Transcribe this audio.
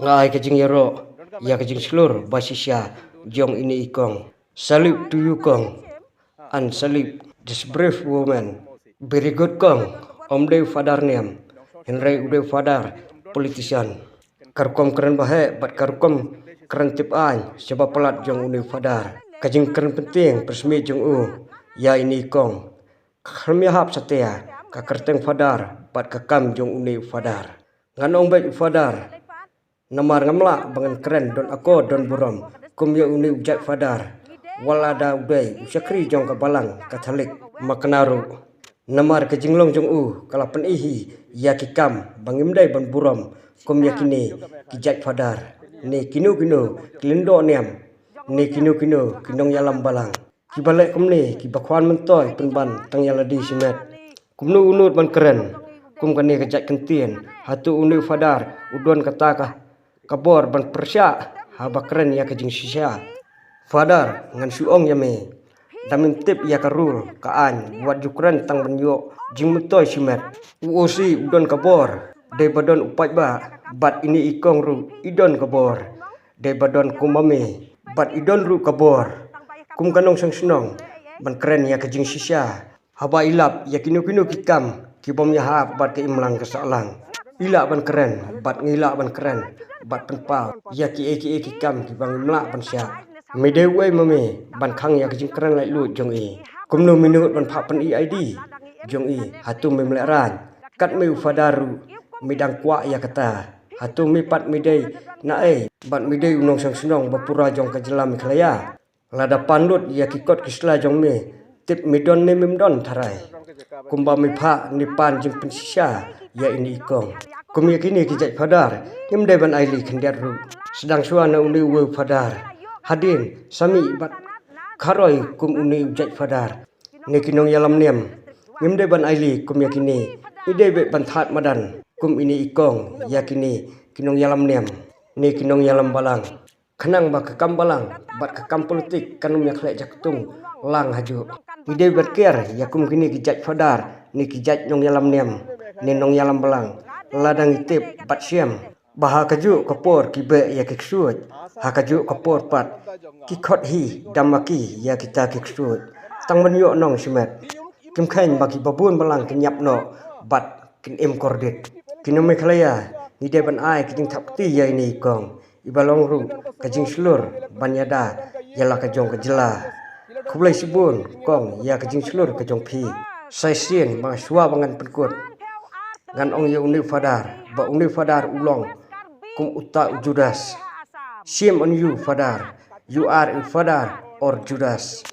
Ngai kajing yero, ya kajing seluruh basisya jong ini ikong. Salute to you kong, and salute this brave woman. Very good kong, omde father name, Henry ude father politician. Karkom keren bahe, bat karkom keren tip an, sebab pelat jong ude father. Kajing keren penting persemi jong ya ini kong. Kami hap setia, kakerteng father, bat kakam jong ude father. Nganong baik father. Namar ngamla bangan keren don ako don burom kum ya uni ujak fadar walada ubay usyakri jong kabalang katolik maknaru namar ke jinglong jong kala penihi ya kikam bangimdai ban burom kum ya kini kijak fadar ni kinu kilindo niam ni kinu kinong yalam balang kibalek kum ni kibakwan mentoy penban tang yaladi simet kumnu unut ban keren kum kani kejak kentien hatu uni fadar udon kataka kabor ban persya haba keren ya kajing sisya fadar ngan suong ya me damin tip ya karul kaan buat jukren tang benyo jing mutoy simet uosi udon kabor de badon upat ba bat ini ikong ru idon kabor de badon kumame bat idon ru kabor kum kanong sang senong ban keren ya kajing sisya haba ilap ya kinu kikam kibom ya hab bat ke imlang kesalang ilak ban keren bat ngilak ban keren bat penpau ya ki kam ki bang mlak ban sya medewe mame ban khang ya ki keren lai lu jong kumnu minut ban pha pen id jong hatu me mlek ran kat me fadaru midang kwa ya kata hatu me pat medei na bat medei unong sang sunong bapura jong ka jelam khlaya lada pandut ya ki kot kisla jong me tip medon ne memdon tharai kumba me pha ni pan jing pensisya ya ini ikong kum yakini kijak fadar ngimde ban aili khendiat ru sedang suana uni we fadar hadin sami bat kharoi kum uni ujak fadar ne kinong yalam niam ngimde ban aili kum yakini ide be ban that madan kum ini ikong yakini kinong yalam niam ne kinong yalam balang khanang ba kakam balang bat kakam politik kanum yak lek jaktung lang haju ide bat ker yakum kini kijak fadar ni kijak nong yalam niam ne nong yalam balang ladang itip bat siam baha kaju kapor kibe ya kiksuat ha kaju kapor pat kikot hi damaki ya kita kiksuat tang menyo nong simet kim khain bagi babun balang kenyap no bat kin em kordit kinome khlaya ni de ban ai kin thapti ya ini kong ibalong ru kajing slur banyada yala kajong kajela kublai sibun kong ya kajing slur kajong phi sai sien ma suwa bangan penkut ngan ong ya uni fadar ba uni fadar ulong kum uta Judas shame on you fadar you are a father or Judas.